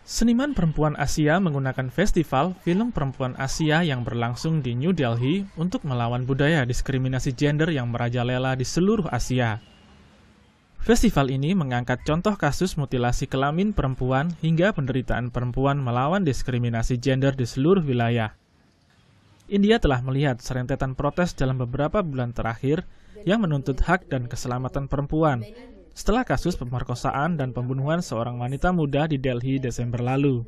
Seniman perempuan Asia menggunakan festival film perempuan Asia yang berlangsung di New Delhi untuk melawan budaya diskriminasi gender yang merajalela di seluruh Asia. Festival ini mengangkat contoh kasus mutilasi kelamin perempuan hingga penderitaan perempuan melawan diskriminasi gender di seluruh wilayah. India telah melihat serentetan protes dalam beberapa bulan terakhir yang menuntut hak dan keselamatan perempuan setelah kasus pemerkosaan dan pembunuhan seorang wanita muda di Delhi Desember lalu.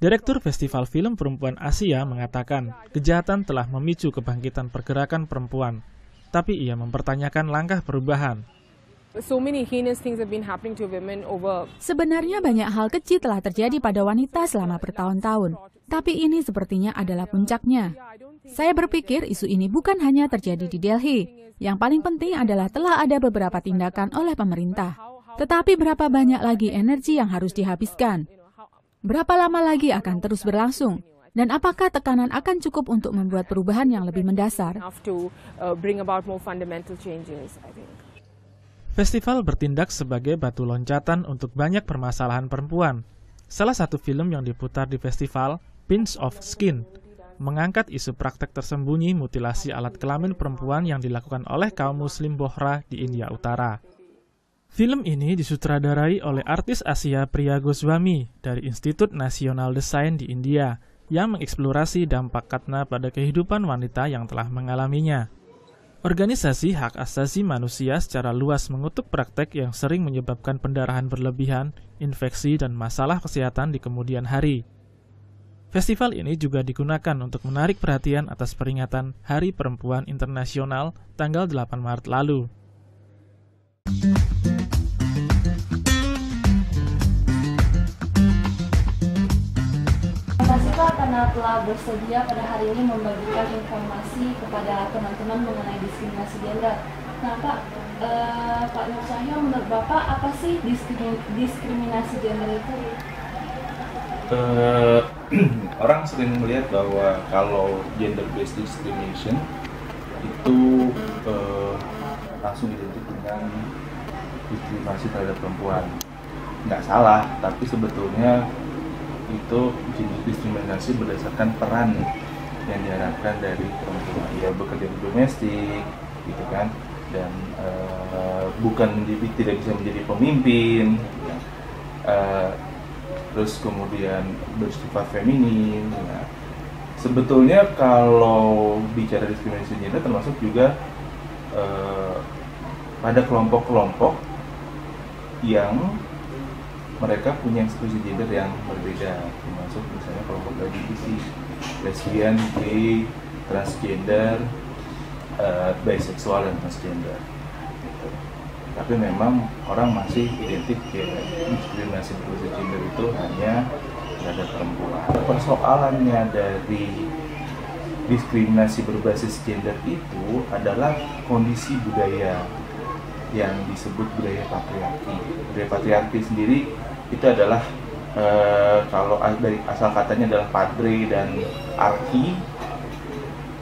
Direktur Festival Film Perempuan Asia mengatakan kejahatan telah memicu kebangkitan pergerakan perempuan, tapi ia mempertanyakan langkah perubahan. Sebenarnya banyak hal kecil telah terjadi pada wanita selama bertahun-tahun, tapi ini sepertinya adalah puncaknya. Saya berpikir isu ini bukan hanya terjadi di Delhi. Yang paling penting adalah telah ada beberapa tindakan oleh pemerintah. Tetapi berapa banyak lagi energi yang harus dihabiskan? Berapa lama lagi akan terus berlangsung? Dan apakah tekanan akan cukup untuk membuat perubahan yang lebih mendasar? Festival bertindak sebagai batu loncatan untuk banyak permasalahan perempuan. Salah satu film yang diputar di festival, Pinch of Skin, mengangkat isu praktek tersembunyi mutilasi alat kelamin perempuan yang dilakukan oleh kaum muslim Bohra di India Utara. Film ini disutradarai oleh artis Asia Priya Goswami dari Institut Nasional Desain di India yang mengeksplorasi dampak Katna pada kehidupan wanita yang telah mengalaminya. Organisasi hak asasi manusia secara luas mengutuk praktek yang sering menyebabkan pendarahan berlebihan, infeksi, dan masalah kesehatan di kemudian hari. Festival ini juga digunakan untuk menarik perhatian atas peringatan Hari Perempuan Internasional tanggal 8 Maret lalu. Terima kasih Pak karena telah bersedia pada hari ini membagikan informasi kepada teman-teman mengenai diskriminasi gender. Nah Pak Nur Cahyo, menurut Bapak apa sih diskriminasi gender itu? Orang sering melihat bahwa kalau gender based discrimination itu langsung identik dengan diskriminasi terhadap perempuan. Nggak salah, tapi sebetulnya itu jenis diskriminasi berdasarkan peran yang diharapkan dari perempuan. Dia bekerja di domestik, gitu kan, dan tidak bisa menjadi pemimpin. Terus kemudian bersifat feminin. Nah, sebetulnya kalau bicara diskriminasi gender termasuk juga pada kelompok-kelompok yang mereka punya ekspresi gender yang berbeda, termasuk misalnya kelompok LGBT, lesbian, gay, transgender, bisexual dan transgender. Tapi memang orang masih identik diskriminasi berbasis gender itu hanya terhadap perempuan. Persoalannya dari diskriminasi berbasis gender itu adalah kondisi budaya yang disebut budaya patriarki. Budaya patriarki sendiri itu adalah kalau dari asal katanya adalah padre dan arki.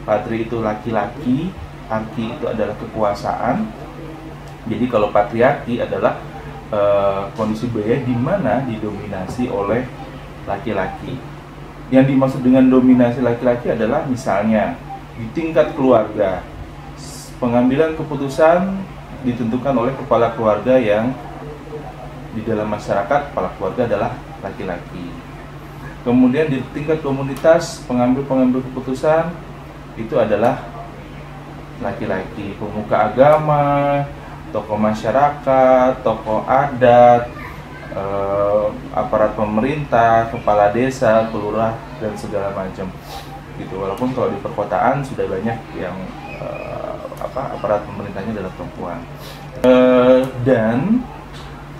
Padre itu laki-laki, arki itu adalah kekuasaan. Jadi kalau patriarki adalah kondisi budaya di mana didominasi oleh laki-laki. Yang dimaksud dengan dominasi laki-laki adalah misalnya di tingkat keluarga, pengambilan keputusan ditentukan oleh kepala keluarga yang di dalam masyarakat kepala keluarga adalah laki-laki. Kemudian di tingkat komunitas, pengambil keputusan itu adalah laki-laki. Pemuka agama, tokoh masyarakat, tokoh adat, aparat pemerintah, kepala desa, kelurah, dan segala macam. Gitu. Walaupun kalau di perkotaan sudah banyak yang aparat pemerintahnya adalah perempuan. Dan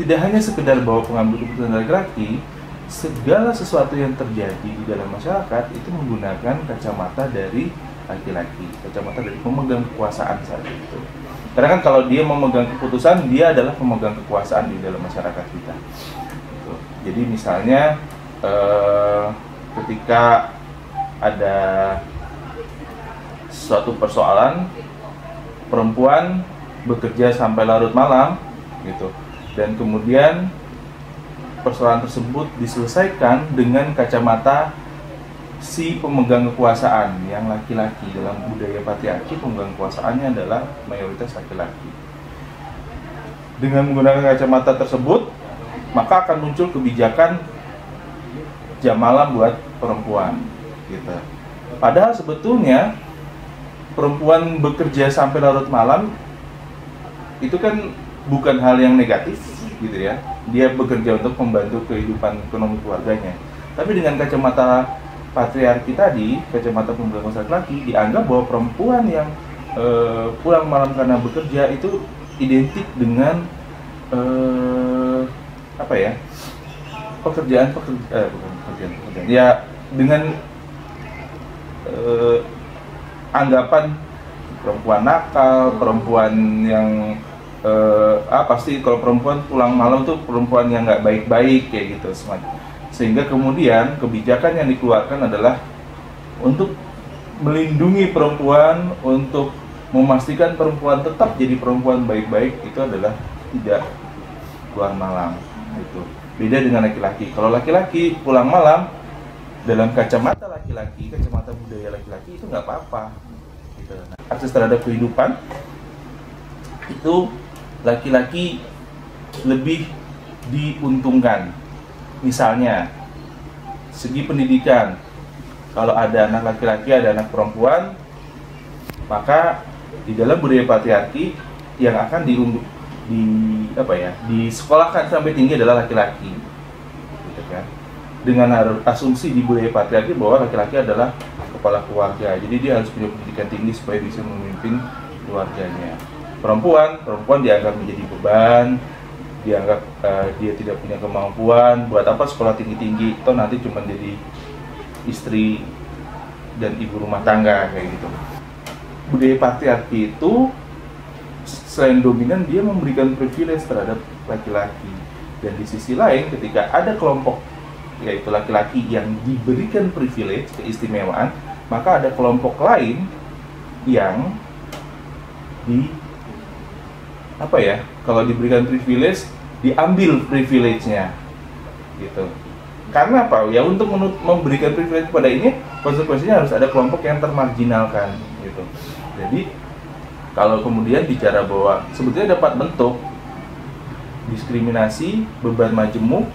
tidak hanya sekedar bahwa pengambil keputusan laki-laki, segala sesuatu yang terjadi di dalam masyarakat itu menggunakan kacamata dari laki-laki, kacamata dari pemegang kekuasaan saat itu. Karena kan kalau dia memegang keputusan, dia adalah pemegang kekuasaan di dalam masyarakat kita. Gitu. Jadi misalnya ketika ada suatu persoalan, perempuan bekerja sampai larut malam, gitu, dan kemudian persoalan tersebut diselesaikan dengan kacamata si pemegang kekuasaan yang laki-laki. Dalam budaya patriarki, pemegang kekuasaannya adalah mayoritas laki-laki. Dengan menggunakan kacamata tersebut, maka akan muncul kebijakan jam malam buat perempuan gitu. Padahal sebetulnya perempuan bekerja sampai larut malam itu kan bukan hal yang negatif gitu ya. Dia bekerja untuk membantu kehidupan ekonomi keluarganya. Tapi dengan kacamata patriarki tadi, kacamata pemegang laki-laki, dianggap bahwa perempuan yang pulang malam karena bekerja itu identik dengan pekerjaan ya, dengan anggapan perempuan nakal, perempuan yang pasti kalau perempuan pulang malam tuh perempuan yang nggak baik-baik kayak gitu semacam. Sehingga kemudian kebijakan yang dikeluarkan adalah untuk melindungi perempuan, untuk memastikan perempuan tetap jadi perempuan baik-baik, itu adalah tidak keluar malam gitu. Beda dengan laki-laki. Kalau laki-laki pulang malam, dalam kacamata laki-laki, kacamata budaya laki-laki, itu nggak apa-apa gitu. Nah, akses terhadap kehidupan itu laki-laki lebih diuntungkan. Misalnya segi pendidikan, kalau ada anak laki-laki, ada anak perempuan, maka di dalam budaya patriarki yang akan disekolahkan sampai tinggi adalah laki-laki gitu kan. Dengan asumsi di budaya patriarki bahwa laki-laki adalah kepala keluarga, jadi dia harus punya pendidikan tinggi supaya bisa memimpin keluarganya. Perempuan dianggap menjadi beban, dianggap dia tidak punya kemampuan, buat apa sekolah tinggi-tinggi, toh nanti cuma jadi istri dan ibu rumah tangga kayak gitu. Budaya patriarki itu selain dominan, dia memberikan privilege terhadap laki-laki, dan di sisi lain ketika ada kelompok yaitu laki-laki yang diberikan privilege, keistimewaan, maka ada kelompok lain yang kalau diberikan privilege, diambil privilege-nya gitu. Karena apa? Ya untuk memberikan privilege pada ini, konsekuensinya harus ada kelompok yang termarginalkan gitu. Jadi kalau kemudian bicara bahwa sebetulnya dapat bentuk diskriminasi, beban majemuk,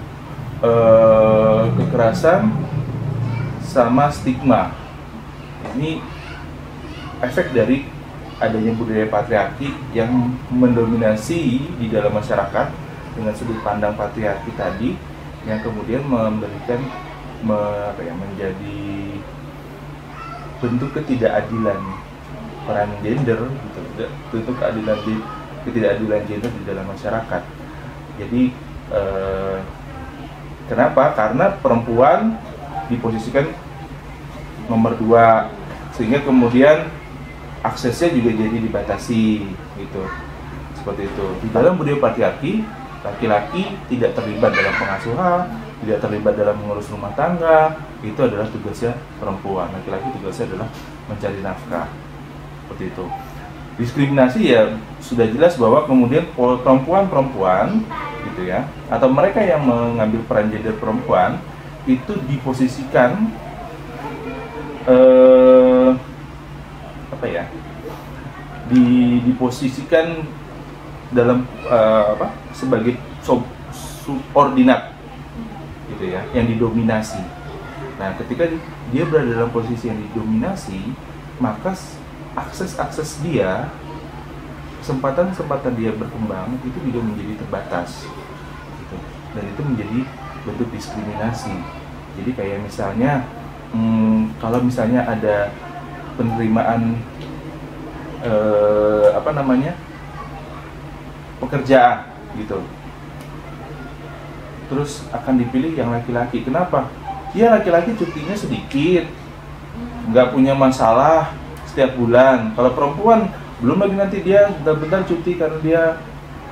kekerasan, sama stigma. Ini efek dari adanya budaya patriarki yang mendominasi di dalam masyarakat dengan sudut pandang patriarki tadi, yang kemudian memberikan menjadi bentuk ketidakadilan peran gender gitu, bentuk ketidakadilan gender di dalam masyarakat. Jadi kenapa? Karena perempuan diposisikan nomor 2, sehingga kemudian aksesnya juga jadi dibatasi gitu, seperti itu. Di dalam budaya patriarki, laki-laki tidak terlibat dalam pengasuhan, tidak terlibat dalam mengurus rumah tangga, itu adalah tugasnya perempuan. Laki-laki tugasnya adalah mencari nafkah, seperti itu. Diskriminasi ya sudah jelas bahwa kemudian perempuan gitu ya, atau mereka yang mengambil peran gender perempuan itu diposisikan diposisikan dalam sebagai subordinat gitu ya, yang didominasi. Nah, ketika dia berada dalam posisi yang didominasi, maka akses dia, kesempatan dia berkembang itu juga menjadi terbatas gitu. Dan itu menjadi bentuk diskriminasi. Jadi kayak misalnya kalau misalnya ada penerimaan pekerjaan gitu, terus akan dipilih yang laki-laki. Kenapa? Ya laki-laki cutinya sedikit, nggak punya masalah setiap bulan. Kalau perempuan belum lagi nanti dia bentar-bentar cuti karena dia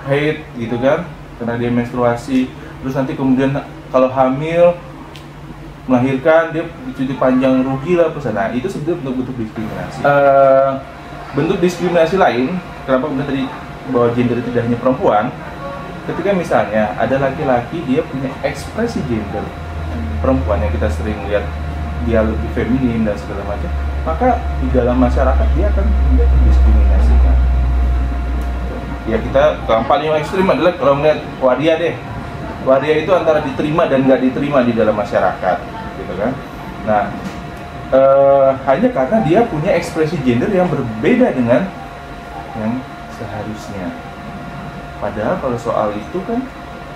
haid gitu kan, karena dia menstruasi. Terus nanti kemudian kalau hamil, melahirkan, dia cuti panjang, rugi lah pesana. Itu sebetulnya bentuk diskriminasi. Bentuk diskriminasi lain, kenapa kemudian tadi bahwa gender tidak hanya perempuan, ketika misalnya ada laki-laki dia punya ekspresi gender perempuan yang kita sering lihat dia lebih feminin dan segala macam, maka di dalam masyarakat dia akan didiskriminasikan. Ya kita yang paling ekstrim adalah kalau melihat waria deh. Waria itu antara diterima dan nggak diterima di dalam masyarakat, gitu kan? Nah, hanya karena dia punya ekspresi gender yang berbeda dengan yang seharusnya. Padahal kalau soal itu kan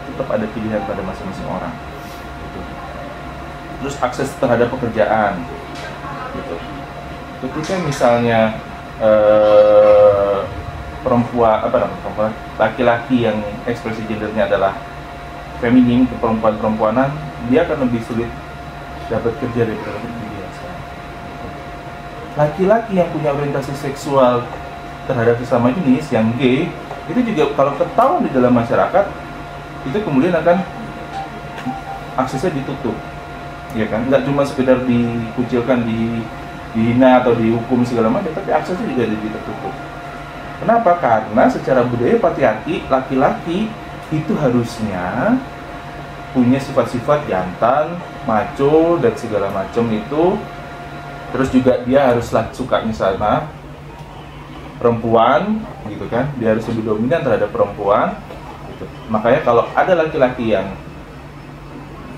tetap ada pilihan pada masing-masing orang. Gitu. Terus akses terhadap pekerjaan, gitu. Ketika misalnya laki-laki yang ekspresi gendernya adalah feminin ke perempuan-perempuanan, dia akan lebih sulit dapat kerja daripada laki biasa. Laki-laki yang punya orientasi seksual terhadap sesama jenis yang gay, itu juga kalau ketahuan di dalam masyarakat, itu kemudian akan aksesnya ditutup, ya kan? Nggak cuma sekedar dikucilkan, dihina atau dihukum segala macam, tapi aksesnya juga jadi tertutup. Kenapa? Karena secara budaya patriarki, laki-laki itu harusnya punya sifat-sifat jantan, macho dan segala macam itu. Terus juga dia haruslah suka misalnya perempuan, gitu kan? Dia harus lebih dominan terhadap perempuan. Gitu. Makanya kalau ada laki-laki yang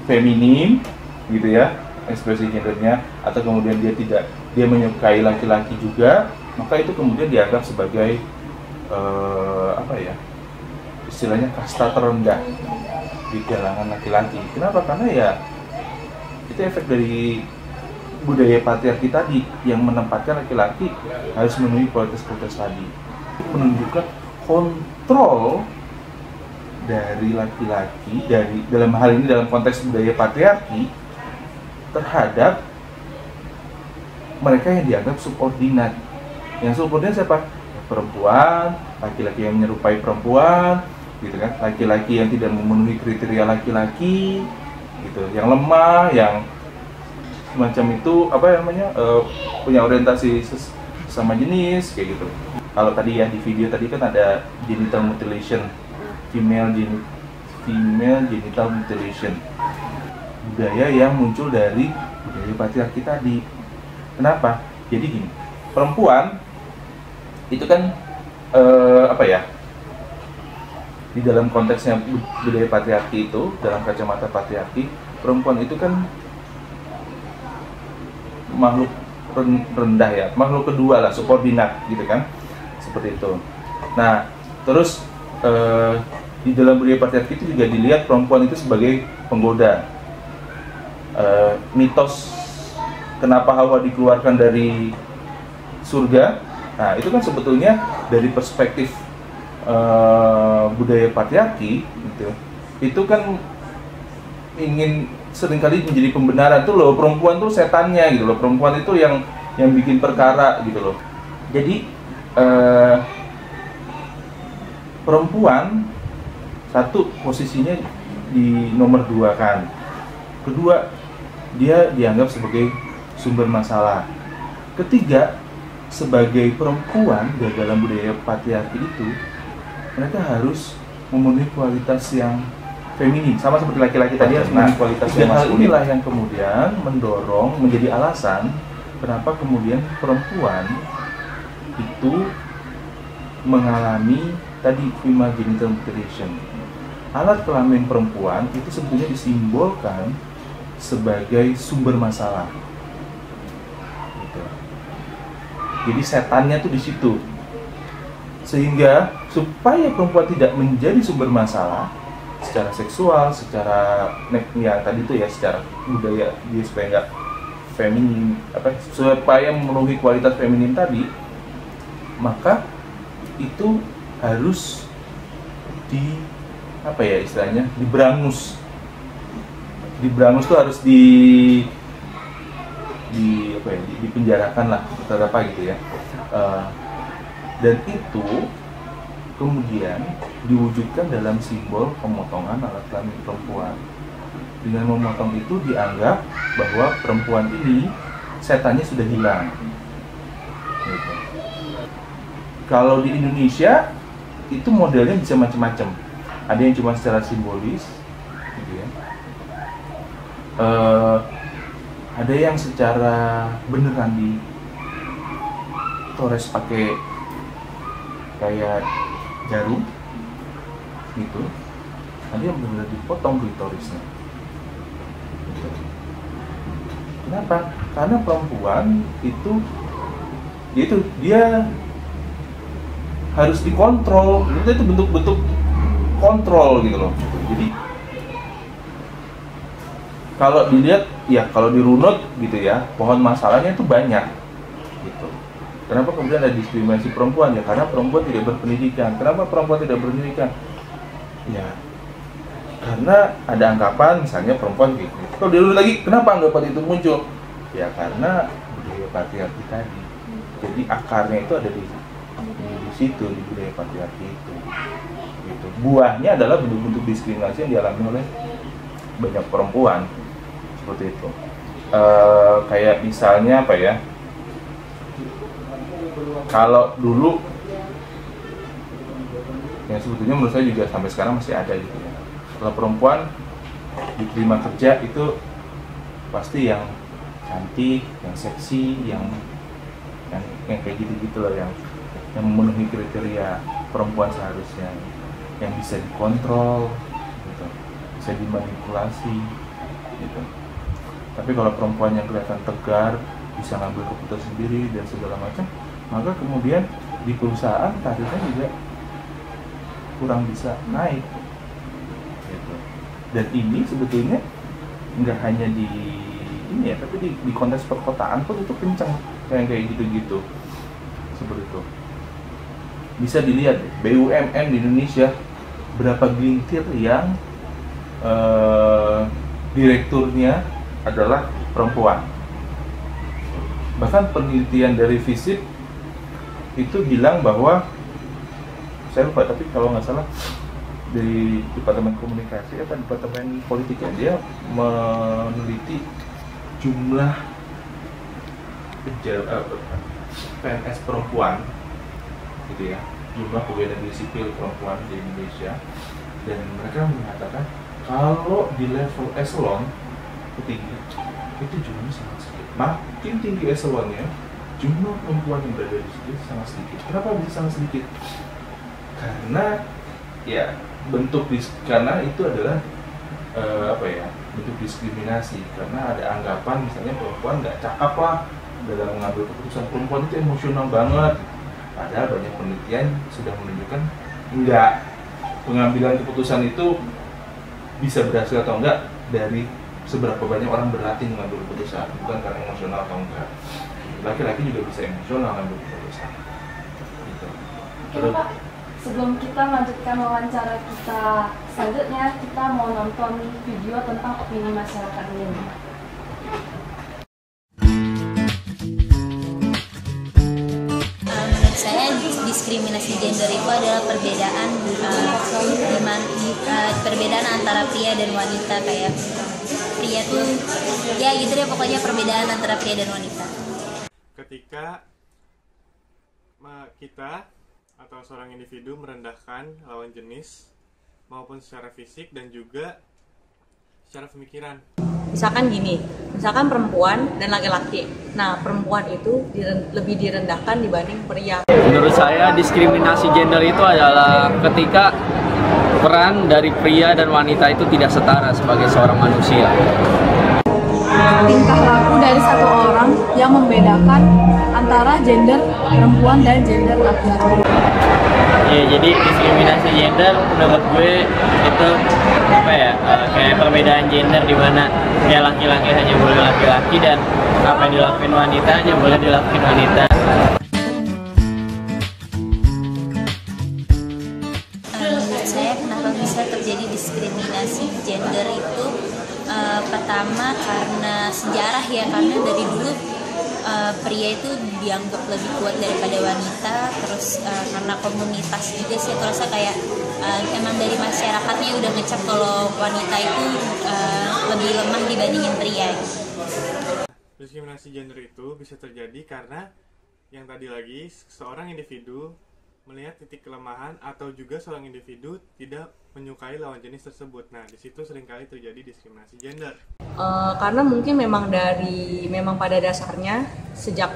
feminin, gitu ya, ekspresi gendernya, atau kemudian dia menyukai laki-laki juga, maka itu kemudian dianggap sebagai istilahnya kasta terendah di kalangan laki-laki. Kenapa? Karena ya itu efek dari budaya patriarki tadi yang menempatkan laki-laki harus memenuhi kualitas-kualitas tadi. Itu menunjukkan kontrol dari laki-laki dalam hal ini dalam konteks budaya patriarki terhadap mereka yang dianggap subordinat. Yang subordinat siapa? Perempuan, laki-laki yang menyerupai perempuan, gitu kan? Laki-laki yang tidak memenuhi kriteria laki-laki, gitu. Yang lemah, yang semacam itu punya orientasi sesama jenis, kayak gitu. Kalau tadi ya di video tadi kan ada genital mutilation, female genital mutilation, budaya yang muncul dari budaya patriarki tadi. Kenapa? Jadi gini, perempuan itu kan di dalam konteksnya budaya patriarki itu, dalam kacamata patriarki, perempuan itu kan makhluk rendah ya, makhluk kedua lah, subordinat gitu kan, seperti itu. Nah, terus di dalam budaya patriarki itu juga dilihat perempuan itu sebagai penggoda. Mitos kenapa Hawa dikeluarkan dari surga, nah itu kan sebetulnya dari perspektif budaya patriarki gitu, itu kan ingin seringkali menjadi pembenaran tuh loh, perempuan tuh setannya gitu loh, perempuan itu yang bikin perkara gitu loh. Jadi perempuan satu posisinya di nomor 2 kan, kedua dia dianggap sebagai sumber masalah, ketiga sebagai perempuan dalam budaya patriarki itu mereka harus memenuhi kualitas yang feminin, sama seperti laki-laki tadi harus memenuhi kualitas yang maskulin. Hal inilah yang kemudian mendorong menjadi alasan kenapa kemudian perempuan itu mengalami tadi female genital mutilation. Alat kelamin perempuan itu sebetulnya disimbolkan sebagai sumber masalah. Gitu. Jadi setannya tuh di situ. Sehingga supaya perempuan tidak menjadi sumber masalah secara seksual, secara ya tadi tuh ya secara budaya dia supaya nggak feminin, supaya memenuhi kualitas feminin tadi, maka itu harus diberangus. Diberangus tuh harus dipenjarakan lah atau apa gitu ya. Dan itu kemudian diwujudkan dalam simbol pemotongan alat kelamin perempuan. Dengan memotong itu dianggap bahwa perempuan ini setannya sudah hilang. Gitu. Kalau di Indonesia itu modelnya bisa macam-macam. ada yang cuma secara simbolis, gitu ya. Ada yang secara beneran ditores pakai kayak jarum, gitu. Ada yang benar-benar dipotong klitorisnya. Gitu. Kenapa? Karena perempuan itu dia harus dikontrol. Itu bentuk-bentuk kontrol gitu loh. Jadi kalau dilihat ya, kalau dirunut gitu ya, pohon masalahnya itu banyak gitu. Kenapa kemudian ada diskriminasi perempuan? Ya karena perempuan tidak berpendidikan. Kenapa perempuan tidak berpendidikan? Ya karena ada anggapan misalnya perempuan gitu. Kalau dirunut lagi, kenapa anggapan itu muncul? Ya karena budaya patriarki tadi. Jadi akarnya itu ada di situ, di budaya patriarki itu. Gitu. Buahnya adalah bentuk-bentuk diskriminasi yang dialami oleh banyak perempuan seperti itu. Kayak misalnya apa ya? Kalau dulu, yang sebetulnya menurut saya juga sampai sekarang masih ada gitu ya. Kalau perempuan diterima kerja itu pasti yang cantik, yang seksi, yang kayak gitu-gitu loh, yang memenuhi kriteria perempuan seharusnya, yang bisa dikontrol, gitu, bisa dimanipulasi, gitu. Tapi kalau perempuan yang kelihatan tegar, bisa ngambil keputusan sendiri dan segala macam, maka kemudian di perusahaan karirnya juga kurang bisa naik, gitu. Dan ini sebetulnya nggak hanya di ini ya, tapi di konteks perkotaan pun itu kencang kayak gitu-gitu, seperti itu. Bisa dilihat BUMN di Indonesia berapa gelintir yang direkturnya adalah perempuan. Bahkan penelitian dari FISIP itu bilang bahwa, saya lupa tapi kalau nggak salah dari Departemen Komunikasi atau Departemen Politik ya, dia meneliti jumlah PNS perempuan gitu ya, jumlah pegawai negeri sipil perempuan di Indonesia, dan mereka mengatakan kalau di level eselon tertinggi itu jumlahnya sangat sedikit. Makin tinggi eselonnya, jumlah perempuan yang berada di situ sangat sedikit. Kenapa bisa sangat sedikit? Karena ya karena itu adalah bentuk diskriminasi, karena ada anggapan misalnya perempuan nggak cakap lah dalam mengambil keputusan, perempuan itu emosional banget. Padahal banyak penelitian sudah menunjukkan enggak, pengambilan keputusan itu bisa berhasil atau enggak dari seberapa banyak orang berlatih mengambil keputusan, bukan karena emosional atau enggak. Laki-laki juga bisa emosional mengambil keputusan. Gitu. Oke Pak, sebelum kita melanjutkan wawancara kita selanjutnya, kita mau nonton video tentang opini masyarakat ini. Saya diskriminasi gender itu adalah perbedaan antara pria dan wanita. Kayak pria tuh ya gitu deh, pokoknya perbedaan antara pria dan wanita. Ketika kita atau seorang individu merendahkan lawan jenis maupun secara fisik dan juga secara pemikiran. Misalkan gini, misalkan perempuan dan laki-laki. Nah, perempuan itu lebih direndahkan dibanding pria. Menurut saya diskriminasi gender itu adalah ketika peran dari pria dan wanita itu tidak setara sebagai seorang manusia. Tingkah laku dari satu orang yang membedakan antara gender perempuan dan gender laki-laki. Ya, jadi diskriminasi gender menurut gue itu kayak perbedaan gender di mana kayak laki-laki hanya boleh laki-laki dan apa yang dilakukan wanita hanya boleh dilakukan wanita. Menurut saya kenapa bisa terjadi diskriminasi gender itu pertama karena sejarah ya, karena dari dulu pria itu dianggap lebih kuat daripada wanita, terus karena komunitas juga sih, terasa kayak emang dari masyarakatnya udah ngecap kalau wanita itu lebih lemah dibandingin pria. Diskriminasi gender itu bisa terjadi karena yang tadi lagi, seorang individu melihat titik kelemahan atau juga seorang individu tidak menyukai lawan jenis tersebut. Nah, di situ seringkali terjadi diskriminasi gender. Karena mungkin memang pada dasarnya sejak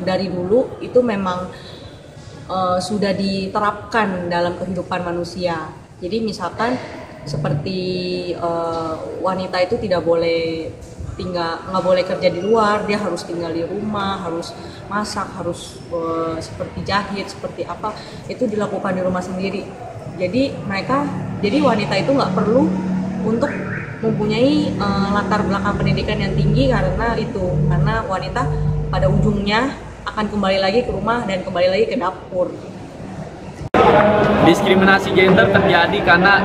dari dulu itu memang sudah diterapkan dalam kehidupan manusia. Jadi misalkan seperti wanita itu nggak boleh kerja di luar, dia harus tinggal di rumah, harus masak, harus seperti jahit, seperti apa, itu dilakukan di rumah sendiri. Jadi wanita itu nggak perlu untuk mempunyai latar belakang pendidikan yang tinggi karena wanita pada ujungnya akan kembali lagi ke rumah dan kembali lagi ke dapur. Diskriminasi gender terjadi karena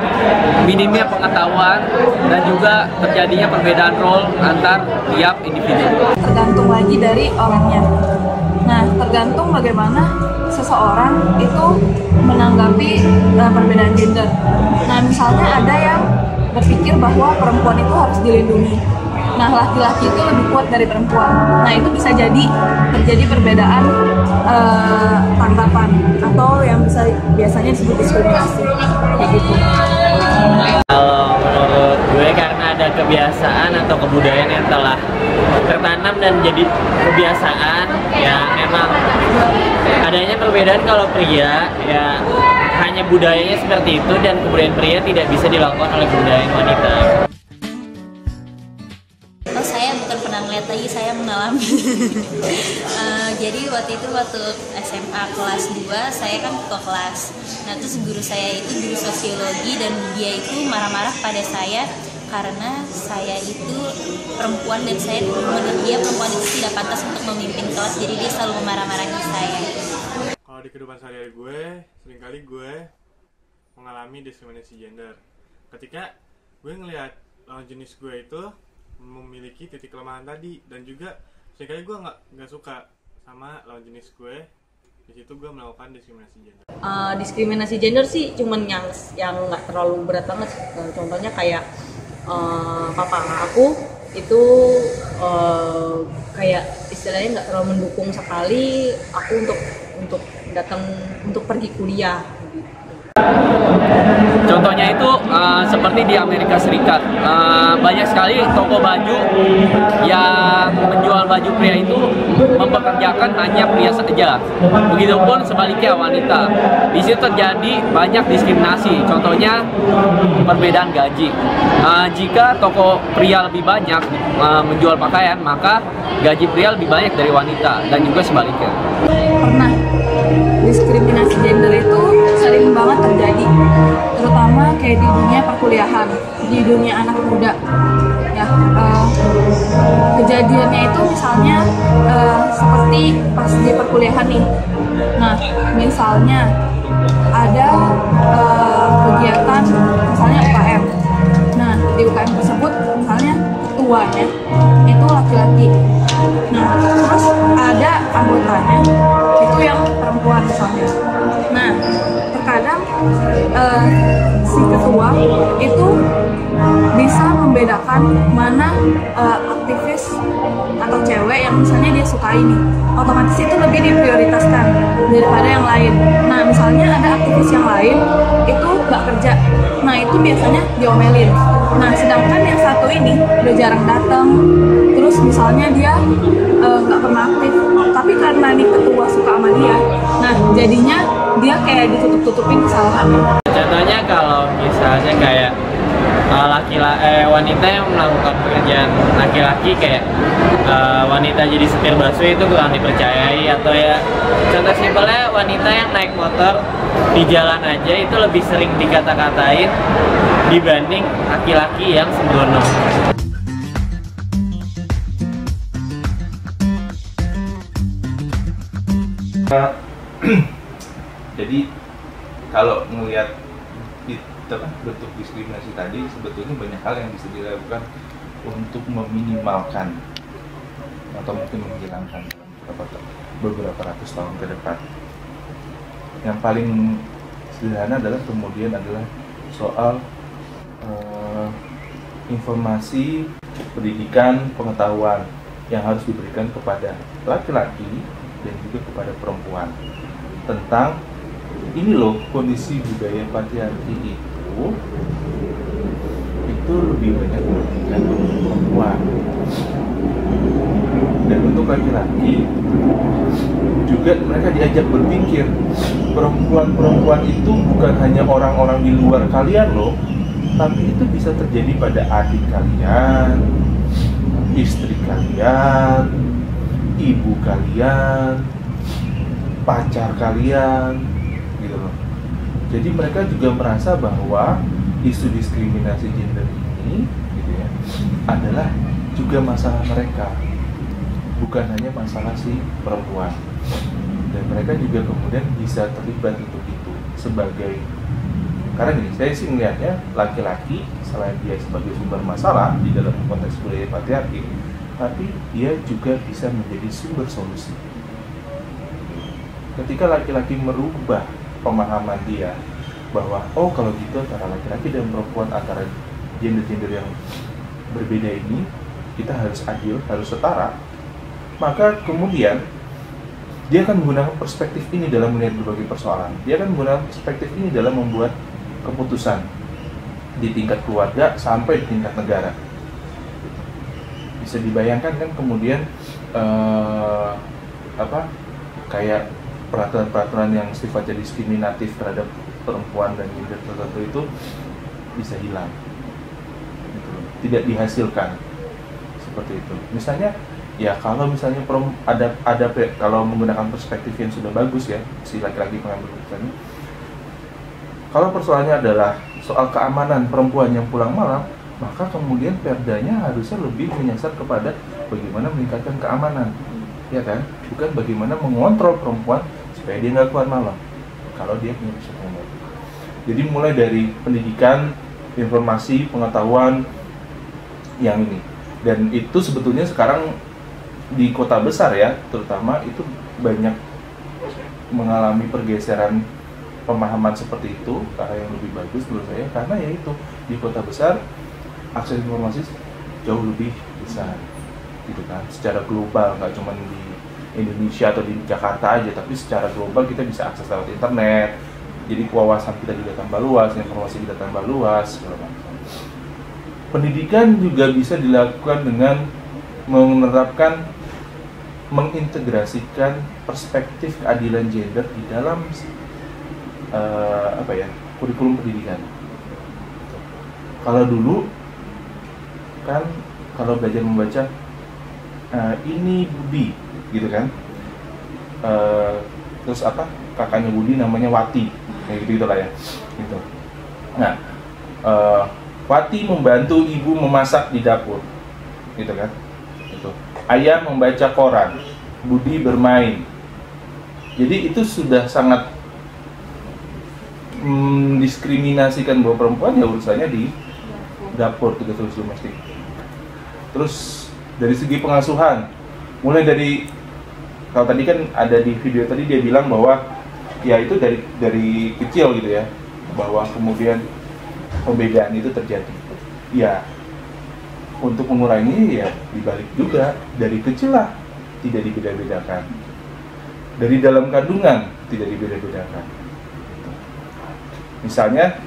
minimnya pengetahuan dan juga terjadinya perbedaan role antar tiap individu. Tergantung lagi dari orangnya. Nah, tergantung bagaimana seseorang itu menanggapi perbedaan gender. Nah, misalnya ada yang berpikir bahwa perempuan itu harus dilindungi. Nah, laki-laki itu lebih kuat dari perempuan. Nah, itu bisa jadi terjadi perbedaan tanggapan atau yang biasanya disebut diskriminasi, kayak gitu. Kalau menurut gue karena ada kebiasaan atau kebudayaan yang telah tertanam dan jadi kebiasaan, ya memang adanya perbedaan. Kalau pria ya hanya budayanya seperti itu dan kebudayaan pria tidak bisa dilakukan oleh kebudayaan wanita. Saya bukan pernah ngeliat lagi, saya mengalami. Jadi waktu SMA kelas 2 saya kan ketua kelas. Nah, terus guru saya itu guru sosiologi dan dia itu marah-marah pada saya karena saya itu perempuan dan menurut dia perempuan itu tidak pantas untuk memimpin kelas. Jadi dia selalu memarah-marahi saya. Kalau di kehidupan sehari-hari gue, seringkali gue mengalami diskriminasi gender. Ketika gue ngelihat lawan jenis gue itu memiliki titik kelemahan tadi, dan juga seringkali gue nggak suka sama lawan jenis gue, di situ gue melakukan diskriminasi gender. Diskriminasi gender sih cuman yang nggak terlalu berat banget. Contohnya kayak papa aku itu kayak istilahnya nggak terlalu mendukung sekali aku untuk pergi kuliah. Contohnya itu seperti di Amerika Serikat, banyak sekali toko baju yang menjual baju pria itu mempekerjakan hanya pria saja. Begitupun sebaliknya wanita. Di situ terjadi banyak diskriminasi. Contohnya perbedaan gaji. Jika toko pria lebih banyak menjual pakaian, maka gaji pria lebih banyak dari wanita, dan juga sebaliknya. Pernah diskriminasi gender itu sering banget terjadi, terutama kayak di dunia perkuliahan, di dunia anak muda. Ya, kejadiannya itu misalnya seperti pas di perkuliahan nih. Nah, misalnya ada kegiatan misalnya UKM. Nah, di UKM tersebut misalnya ketuanya itu laki-laki. Nah, terus ada anggotanya itu yang perempuan misalnya. Nah, terkadang si ketua itu bisa membedakan mana aktivis atau cewek yang misalnya dia sukai nih, otomatis itu lebih diprioritaskan daripada yang lain. Nah, misalnya ada aktivis yang lain itu nggak kerja, nah itu biasanya diomelin. Nah, sedangkan yang satu ini udah jarang datang, terus misalnya dia nggak pernah aktif, tapi karena nih ketua suka sama dia, nah jadinya dia kayak ditutup-tutupin kesalahannya. Contohnya kalau misalnya kayak wanita yang melakukan pekerjaan laki-laki, kayak wanita jadi supir busway itu kurang dipercayai, atau ya contoh simpelnya wanita yang naik motor di jalan aja itu lebih sering dikata-katain dibanding laki-laki yang sembrono. Jadi kalau melihat bentuk diskriminasi tadi, sebetulnya banyak hal yang bisa dilakukan untuk meminimalkan atau mungkin menghilangkan beberapa ratus tahun ke depan. Yang paling sederhana adalah soal informasi, pendidikan, pengetahuan yang harus diberikan kepada laki-laki dan juga kepada perempuan tentang ini loh, kondisi budaya patriarki itu lebih banyak mementingkan perempuan. Dan untuk laki-laki juga mereka diajak berpikir, perempuan-perempuan itu bukan hanya orang-orang di luar kalian loh, tapi itu bisa terjadi pada adik kalian, istri kalian, ibu kalian, pacar kalian, gitu loh. Jadi mereka juga merasa bahwa isu diskriminasi gender ini, gitu ya, adalah juga masalah mereka, bukan hanya masalah si perempuan. Dan mereka juga kemudian bisa terlibat untuk itu sebagai, karena gini, saya sih melihatnya laki-laki selain dia sebagai sumber masalah di dalam konteks budaya patriarki, tapi dia juga bisa menjadi sumber solusi. Ketika laki-laki merubah pemahaman dia bahwa oh kalau gitu antara laki-laki dan perempuan, antara gender-gender yang berbeda ini kita harus adil, harus setara, maka kemudian dia akan menggunakan perspektif ini dalam melihat berbagai persoalan. Dia akan menggunakan perspektif ini dalam membuat keputusan di tingkat keluarga sampai di tingkat negara. Bisa dibayangkan kan kemudian kayak peraturan-peraturan yang sifatnya diskriminatif terhadap perempuan dan gender tertentu itu bisa hilang, gitu. Tidak dihasilkan seperti itu. Misalnya ya kalau misalnya kalau menggunakan perspektif yang sudah bagus ya, si laki-laki pengambil keputusannya, kalau persoalannya adalah soal keamanan perempuan yang pulang malam, maka kemudian perdanya harusnya lebih menyasar kepada bagaimana meningkatkan keamanan, ya kan? Bukan bagaimana mengontrol perempuan supaya dia nggak keluar malam kalau dia punya persoalan. Jadi mulai dari pendidikan, informasi, pengetahuan yang ini, dan itu sebetulnya sekarang di kota besar ya, terutama itu banyak mengalami pergeseran pemahaman seperti itu ke arah yang lebih bagus menurut saya, karena ya itu di kota besar akses informasi jauh lebih besar, gitu kan, secara global, nggak cuma di Indonesia atau di Jakarta aja, tapi secara global kita bisa akses lewat internet, jadi wawasan kita juga tambah luas, informasi kita tambah luas, segala macam. Pendidikan juga bisa dilakukan dengan menerapkan, mengintegrasikan perspektif keadilan gender di dalam kurikulum pendidikan. Kalau dulu kan kalau belajar membaca ini Budi, gitu kan, terus kakaknya Budi namanya Wati, kayak gitu lah ya, gitu. Nah, Wati membantu ibu memasak di dapur, gitu kan. Gitu. Ayah membaca koran, Budi bermain. Jadi itu sudah sangat mendiskriminasikan bahwa perempuan ya urusannya di dapur, tugas domestik. Terus dari segi pengasuhan, mulai dari, kalau tadi kan ada di video tadi dia bilang bahwa ya itu dari kecil gitu ya, bahwa kemudian pembedaan itu terjadi. Ya, untuk mengurangi ya dibalik juga dari kecil lah, tidak dibeda-bedakan. Dari dalam kandungan tidak dibeda-bedakan. Misalnya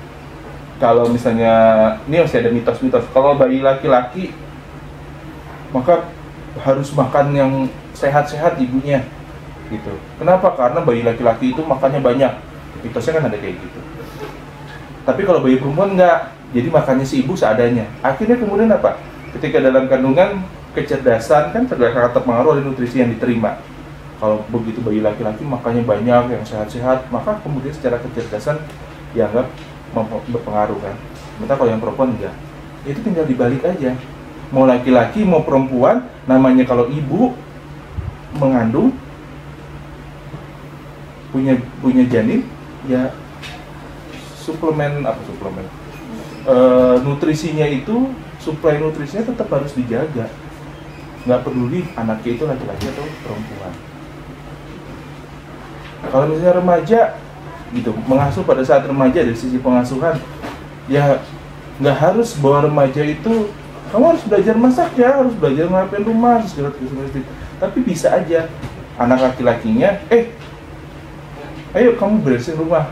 kalau misalnya ini masih ada mitos-mitos, kalau bayi laki-laki maka harus makan yang sehat-sehat ibunya, gitu. Kenapa? Karena bayi laki-laki itu makannya banyak. Mitosnya kan ada kayak gitu. Tapi kalau bayi perempuan enggak, jadi makannya si ibu seadanya. Akhirnya kemudian apa? Ketika dalam kandungan, kecerdasan kan sangat terpengaruh oleh nutrisi yang diterima. Kalau begitu bayi laki-laki makannya banyak, yang sehat-sehat, maka kemudian secara kecerdasan dianggap berpengaruh kan. Sementara kalau yang perempuan enggak. Itu tinggal dibalik aja. Mau laki-laki mau perempuan, namanya kalau ibu mengandung punya janin, ya nutrisinya itu, suplai nutrisinya tetap harus dijaga. Nggak peduli anaknya itu laki-laki atau perempuan. Kalau misalnya remaja gitu, mengasuh pada saat remaja dari sisi pengasuhan, ya nggak harus bahwa remaja itu kamu harus belajar masak ya, harus belajar ngelakuin rumah, segala macam. Tapi bisa aja anak laki-lakinya, ayo kamu beresin rumah.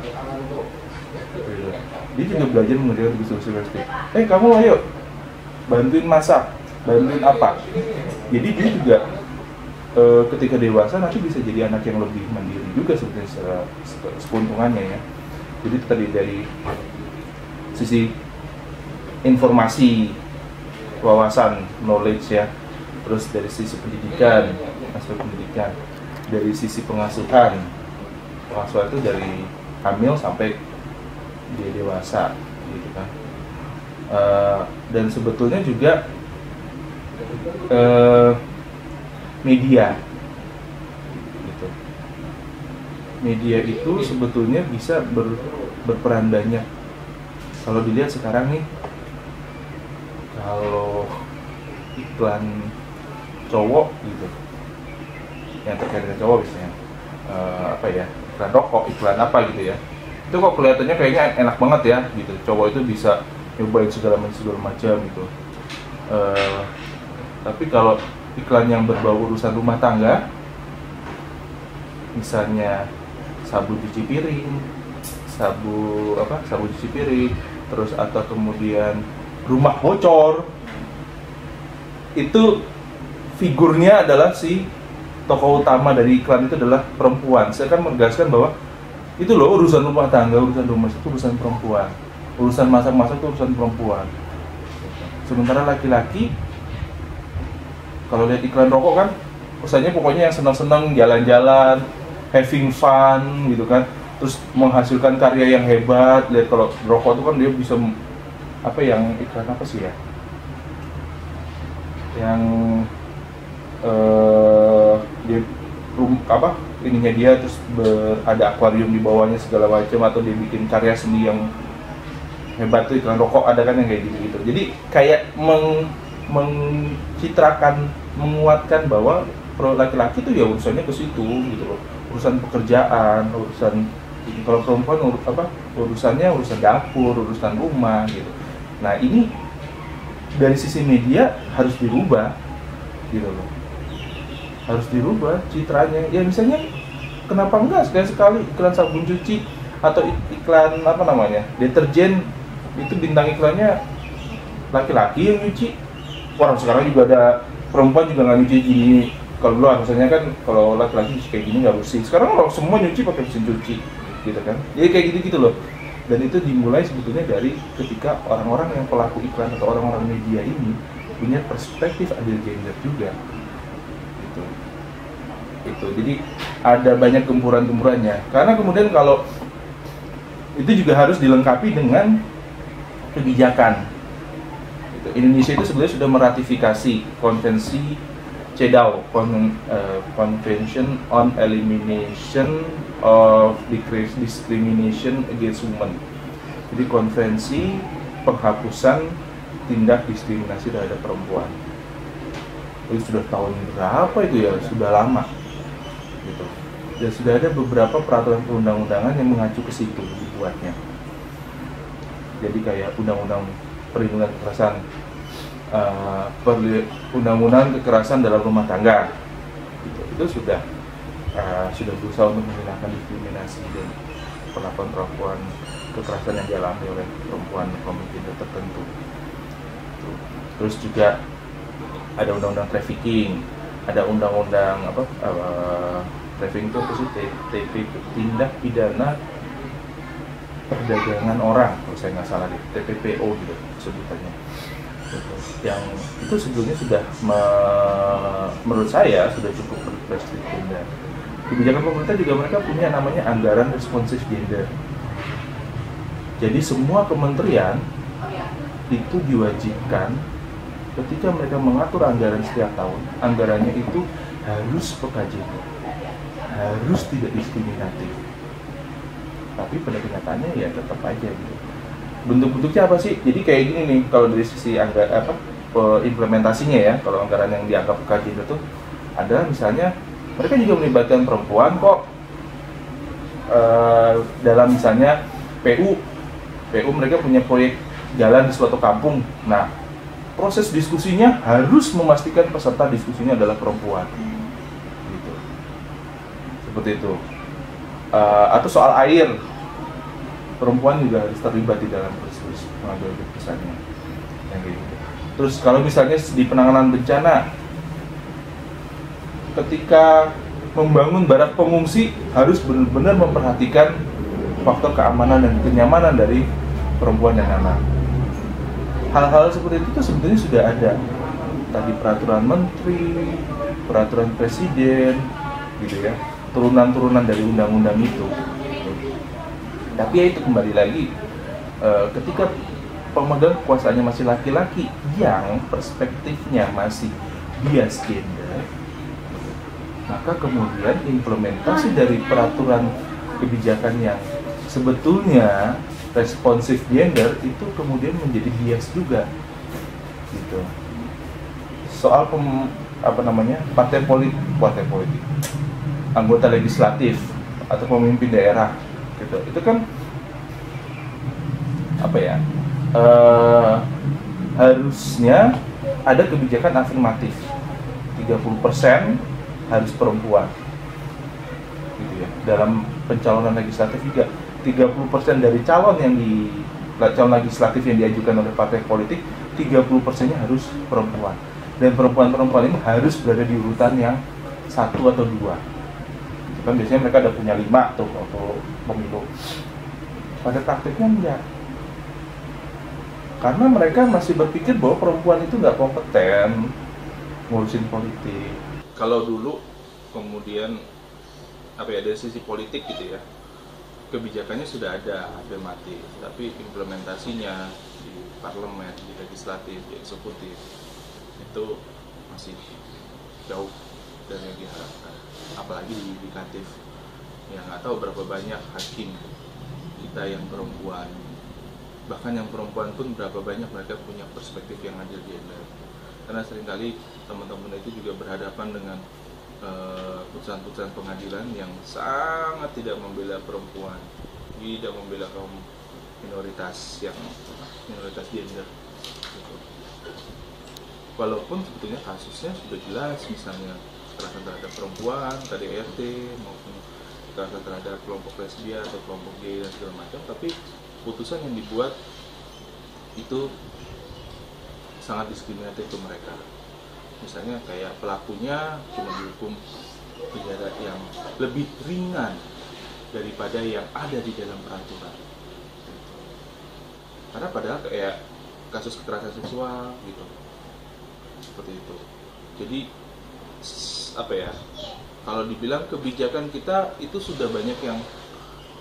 Dia juga belajar mengerjakan tugas domestik. Kamu ayo bantuin masak, bantuin apa. Jadi dia juga ketika dewasa nanti bisa jadi anak yang lebih mandiri juga sebenarnya secara keuntungannya ya. Jadi itu tadi dari sisi informasi, wawasan, knowledge ya. Terus dari sisi pendidikan, aspek pendidikan, dari sisi pengasuhan itu dari hamil sampai dia dewasa gitu kan. Dan sebetulnya juga media gitu. Media itu sebetulnya bisa berperan banyak. Kalau dilihat sekarang nih, kalau iklan cowok gitu yang terkait dengan cowok biasanya iklan rokok, iklan apa gitu ya, itu kok kelihatannya kayaknya enak banget ya gitu, cowok itu bisa nyobain segala macam gitu. Tapi kalau iklan yang berbau urusan rumah tangga, misalnya sabun cuci piring, sabun cuci piring, terus atau kemudian rumah bocor, itu figurnya adalah si tokoh utama dari iklan itu adalah perempuan. Saya kan menegaskan bahwa itu loh urusan rumah tangga, urusan rumah itu urusan perempuan, urusan masak-masak itu urusan perempuan. Sementara laki-laki kalau lihat iklan rokok kan urusannya pokoknya yang senang-senang, jalan-jalan, having fun gitu kan, terus menghasilkan karya yang hebat. Lihat kalau rokok itu kan dia bisa yang iklan apa sih ya, yang dia terus ada akuarium di bawahnya segala macam, atau dia bikin karya seni yang hebat tuh iklan rokok ada kan yang kayak gitu. Jadi kayak mencitrakan, menguatkan bahwa laki-laki tuh ya urusannya ke situ gitu loh, urusan pekerjaan, urusan, kalau perempuan urusannya urusan dapur, urusan rumah gitu. Nah ini dari sisi media harus dirubah gitu loh, harus dirubah citranya ya. Misalnya kenapa enggak sekali-sekali iklan sabun cuci atau iklan deterjen itu bintang iklannya laki-laki yang nyuci. Orang sekarang juga ada perempuan juga nggak nyuci gini. Kalau dulu misalnya kan kalau laki-laki kayak gini nggak bersih, sekarang orang semua nyuci pakai mesin cuci gitu kan. Jadi kayak gitu loh. Dan itu dimulai sebetulnya dari ketika orang-orang yang pelaku iklan atau orang-orang media ini punya perspektif adil gender juga gitu. Jadi ada banyak gempuran-gempurannya, karena kemudian kalau itu juga harus dilengkapi dengan kebijakan gitu. Indonesia itu sebenarnya sudah meratifikasi konvensi CEDAW, Convention on Elimination of Discrimination Against Women. Jadi konvensi penghapusan tindak diskriminasi terhadap perempuan. Itu sudah tahun berapa itu ya, sudah lama gitu. Dan sudah ada beberapa peraturan perundang-undangan yang mengacu ke situ dibuatnya. Jadi kayak undang-undang perlindungan kekerasan, undang-undang kekerasan dalam rumah tangga gitu. Itu sudah berusaha untuk menghilangkan diskriminasi dan perlakuan kekerasan yang dialami oleh perempuan gender tertentu. Terus juga ada undang-undang trafficking, ada undang-undang trafficking itu apa sih? Tindak pidana perdagangan orang, kalau saya nggak salah, TPPO gitu sebutannya. Yang itu sebetulnya sudah menurut saya sudah cukup represif gender. Kebijakan pemerintah juga mereka punya namanya anggaran responsif gender. Jadi semua kementerian itu diwajibkan ketika mereka mengatur anggaran setiap tahun, anggarannya itu harus peka gender, harus tidak diskriminatif. Tapi pada kenyataannya ya tetap aja gitu. Bentuk-bentuknya apa sih? Jadi kayak gini nih, kalau dari sisi implementasinya ya, kalau anggaran yang dianggap peka gender itu ada misalnya mereka juga melibatkan perempuan kok dalam misalnya PU mereka punya proyek jalan di suatu kampung. Nah, proses diskusinya harus memastikan peserta diskusinya adalah perempuan gitu. Seperti itu. atau soal air, perempuan juga harus terlibat di dalam proses pengambilan keputusannya. Yang gitu. Terus kalau misalnya di penanganan bencana, ketika membangun barak pengungsi harus benar-benar memperhatikan faktor keamanan dan kenyamanan dari perempuan dan anak. Hal-hal seperti itu sebenarnya sudah ada. Tadi peraturan menteri, peraturan presiden, gitu ya, turunan-turunan dari undang-undang itu. Tapi ya itu kembali lagi, ketika pemegang kekuasaannya masih laki-laki yang perspektifnya masih bias gender, maka kemudian implementasi dari peraturan kebijakan yang sebetulnya responsif gender itu kemudian menjadi bias juga, gitu. Soal partai politik, anggota legislatif atau pemimpin daerah, gitu. Itu kan harusnya ada kebijakan afirmatif, 30% harus perempuan, gitu ya. Dalam pencalonan legislatif juga 30% dari calon legislatif yang diajukan oleh partai politik, 30%-nya harus perempuan. Dan perempuan-perempuan ini harus berada di urutan yang 1 atau 2. Kan biasanya mereka ada punya 5 tuh waktu pemilu. Pada praktiknya enggak. Karena mereka masih berpikir bahwa perempuan itu nggak kompeten ngurusin politik. Kalau dulu kemudian dari sisi politik gitu ya, kebijakannya sudah ada afirmatif, tapi implementasinya di parlemen, di legislatif, di eksekutif itu masih jauh dari yang diharapkan. Apalagi di yudikatif, yang nggak tahu berapa banyak hakim kita yang perempuan. Bahkan yang perempuan pun berapa banyak mereka punya perspektif yang adil gender. Karena seringkali teman-teman itu juga berhadapan dengan putusan-putusan pengadilan yang sangat tidak membela perempuan, tidak membela kaum minoritas gender. Gitu. Walaupun sebetulnya kasusnya sudah jelas, misalnya kekerasan terhadap perempuan, KDRT, maupun kekerasan terhadap kelompok lesbian atau kelompok gay dan segala macam, tapi putusan yang dibuat itu sangat diskriminatif ke mereka. Misalnya kayak pelakunya cuma dihukum penjara yang lebih ringan daripada yang ada di dalam peraturan. Karena padahal kayak kasus kekerasan seksual gitu, seperti itu. Jadi kalau dibilang kebijakan kita itu sudah banyak yang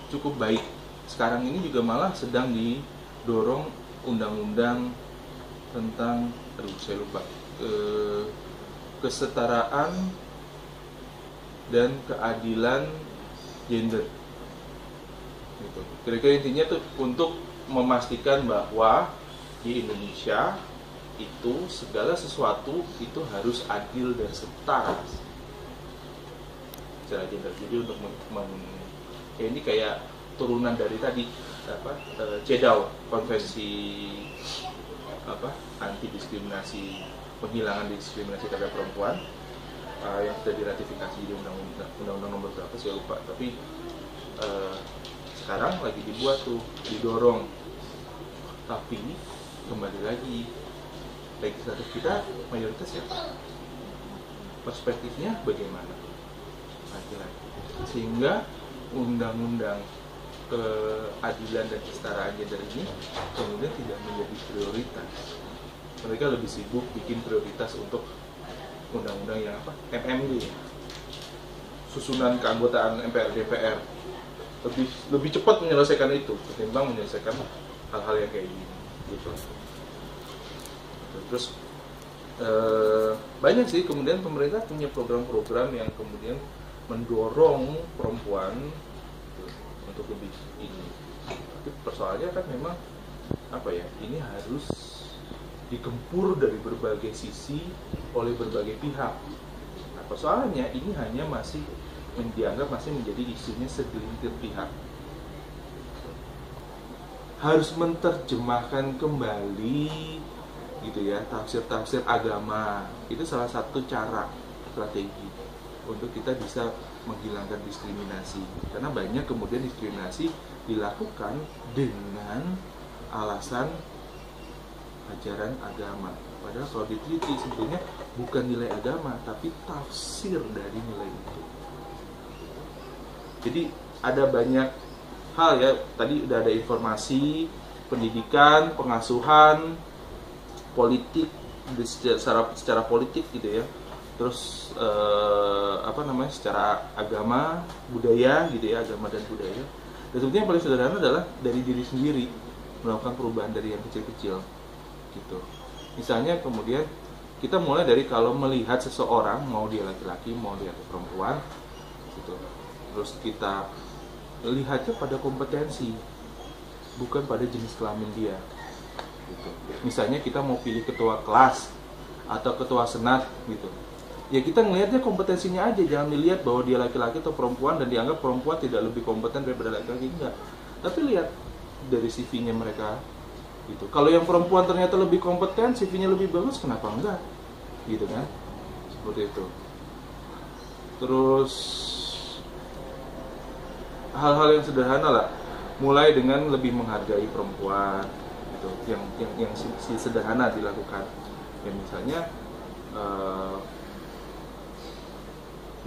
cukup baik. Sekarang ini juga malah sedang didorong undang-undang tentang kesetaraan dan keadilan gender. Gitu. Kira-kira intinya tuh untuk memastikan bahwa di Indonesia itu segala sesuatu itu harus adil dan setara secara gender. Jadi untuk ini kayak turunan dari tadi CEDAW, konvensi anti diskriminasi, penghilangan diskriminasi terhadap perempuan, yang sudah diratifikasi di undang-undang nomor berapa saya lupa, tapi sekarang lagi dibuat tuh, didorong. Tapi kembali lagi, legislatif kita mayoritas siapa? Perspektifnya bagaimana? Laki-laki. Sehingga undang-undang keadilan dan kesetaraan gender ini kemudian tidak menjadi prioritas. Mereka lebih sibuk bikin prioritas untuk undang-undang yang MMD, susunan keanggotaan MPR DPR, lebih cepat menyelesaikan itu ketimbang menyelesaikan hal-hal yang kayak gini gitu. Terus banyak sih kemudian pemerintah punya program-program yang kemudian mendorong perempuan untuk lebih ini. Tapi persoalannya kan memang ini harus digempur dari berbagai sisi oleh berbagai pihak. Nah, persoalannya ini hanya masih dianggap masih menjadi isunya segelintir pihak. Harus menerjemahkan kembali gitu ya, tafsir-tafsir agama. Itu salah satu cara strategi untuk kita bisa menghilangkan diskriminasi. Karena banyak kemudian diskriminasi dilakukan dengan alasan ajaran agama. Padahal kalau diteliti sebetulnya bukan nilai agama, tapi tafsir dari nilai itu. Jadi ada banyak hal ya, tadi udah ada informasi, pendidikan, pengasuhan, politik, secara politik gitu ya. Terus secara agama, budaya gitu ya, agama dan budaya. Dan sebetulnya yang paling sederhana adalah dari diri sendiri melakukan perubahan dari yang kecil-kecil gitu. Misalnya kemudian kita mulai dari kalau melihat seseorang, mau dia laki-laki, mau dia perempuan gitu. Terus kita lihatnya pada kompetensi, bukan pada jenis kelamin dia gitu. Misalnya kita mau pilih ketua kelas atau ketua senat gitu, ya kita ngelihatnya kompetensinya aja, jangan dilihat bahwa dia laki-laki atau perempuan dan dianggap perempuan tidak lebih kompeten daripada laki-laki, enggak. Tapi lihat dari CV-nya mereka gitu. Kalau yang perempuan ternyata lebih kompeten, CV-nya lebih bagus, kenapa enggak? Gitu kan? Seperti itu. Terus hal-hal yang sederhana lah, mulai dengan lebih menghargai perempuan gitu, yang sederhana dilakukan. Ya misalnya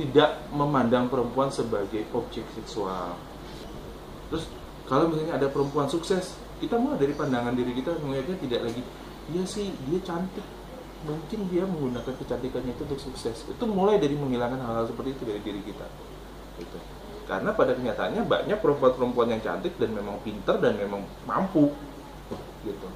tidak memandang perempuan sebagai objek seksual. Terus kalau misalnya ada perempuan sukses, kita mulai dari pandangan diri kita melihatnya tidak lagi, iya sih dia cantik, mungkin dia menggunakan kecantikannya itu untuk sukses. Itu mulai dari menghilangkan hal-hal seperti itu dari diri kita gitu. Karena pada kenyataannya banyak perempuan-perempuan yang cantik dan memang pintar dan memang mampu gitu.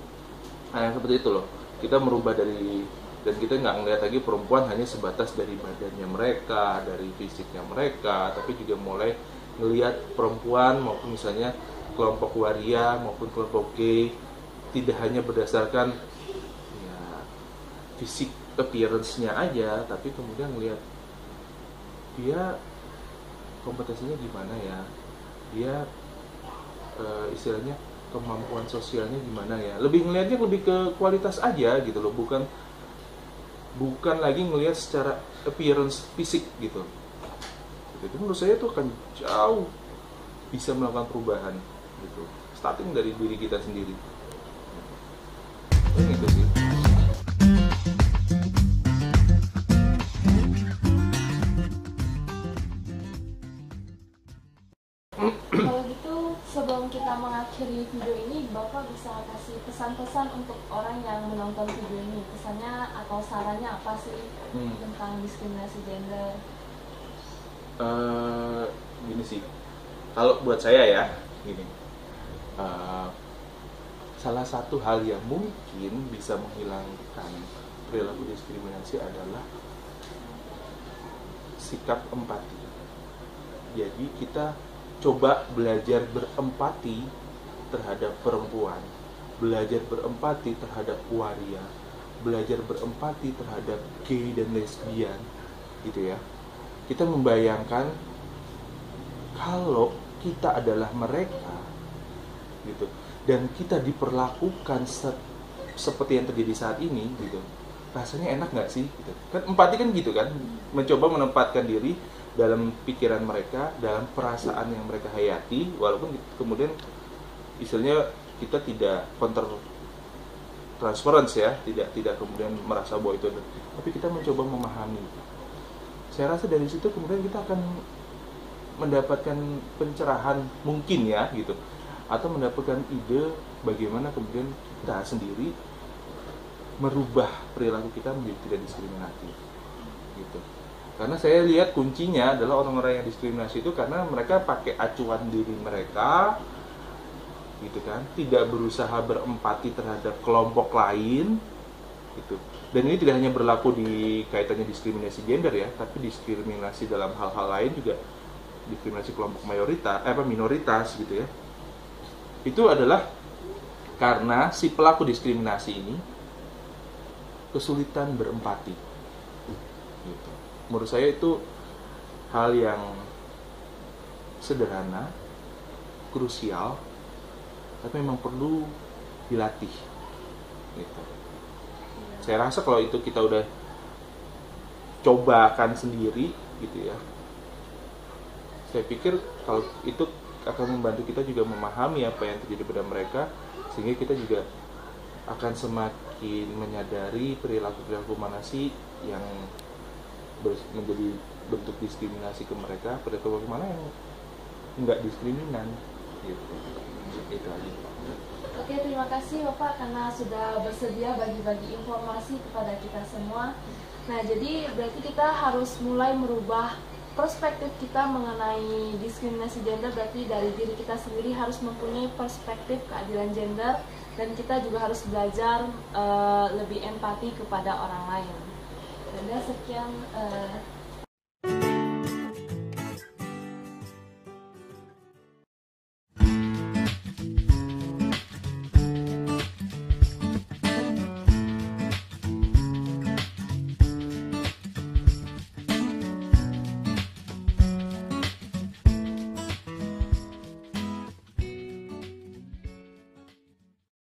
Nah yang seperti itu loh, kita merubah dari, dan kita nggak ngelihat lagi perempuan hanya sebatas dari badannya mereka, dari fisiknya mereka, tapi juga mulai ngelihat perempuan maupun misalnya kelompok waria maupun kelompok gay tidak hanya berdasarkan ya fisik appearance-nya aja, tapi kemudian ngelihat dia kompetensinya gimana ya, dia istilahnya kemampuan sosialnya gimana ya, lebih ngelihatnya lebih ke kualitas aja gitu loh, bukan lagi ngelihat secara appearance fisik gitu. Itu menurut saya itu akan jauh bisa melakukan perubahan gitu, starting dari diri kita sendiri. Ini itu sih. Kalau gitu, sebelum kita mengakhiri video ini, Bapak bisa kasih pesan-pesan untuk orang yang menonton video ini, pesannya atau sarannya apa sih tentang diskriminasi gender? Gini sih, kalau buat saya ya gini, salah satu hal yang mungkin bisa menghilangkan perilaku diskriminasi adalah sikap empati. Jadi kita coba belajar berempati terhadap perempuan, belajar berempati terhadap waria, belajar berempati terhadap gay dan lesbian gitu ya. Kita membayangkan kalau kita adalah mereka gitu, dan kita diperlakukan seperti yang terjadi saat ini gitu, rasanya enak nggak sih gitu. Kan empati kan gitu kan, mencoba menempatkan diri dalam pikiran mereka, dalam perasaan yang mereka hayati, walaupun kemudian istilahnya kita tidak counter transference ya, tidak kemudian merasa bahwa itu, tapi kita mencoba memahami. Saya rasa dari situ kemudian kita akan mendapatkan pencerahan mungkin ya gitu, atau mendapatkan ide bagaimana kemudian kita sendiri merubah perilaku kita menjadi tidak diskriminatif gitu. Karena saya lihat kuncinya adalah orang-orang yang diskriminasi itu karena mereka pakai acuan diri mereka gitu kan, tidak berusaha berempati terhadap kelompok lain gitu. Dan ini tidak hanya berlaku di kaitannya diskriminasi gender ya, tapi diskriminasi dalam hal-hal lain juga, diskriminasi kelompok minoritas gitu ya. Itu adalah karena si pelaku diskriminasi ini kesulitan berempati gitu. Menurut saya itu hal yang sederhana, krusial, tapi memang perlu dilatih gitu. Saya rasa kalau itu kita udah cobakan sendiri, gitu ya. Saya pikir kalau itu akan membantu kita juga memahami apa yang terjadi pada mereka, sehingga kita juga akan semakin menyadari perilaku-perilaku mana sih yang menjadi bentuk diskriminasi ke mereka, perilaku mana yang enggak diskriminan gitu. Itu aja. Oke, terima kasih Bapak karena sudah bersedia bagi-bagi informasi kepada kita semua. Nah, jadi berarti kita harus mulai merubah perspektif kita mengenai diskriminasi gender. Berarti dari diri kita sendiri harus mempunyai perspektif keadilan gender, dan kita juga harus belajar lebih empati kepada orang lain. Dan sekian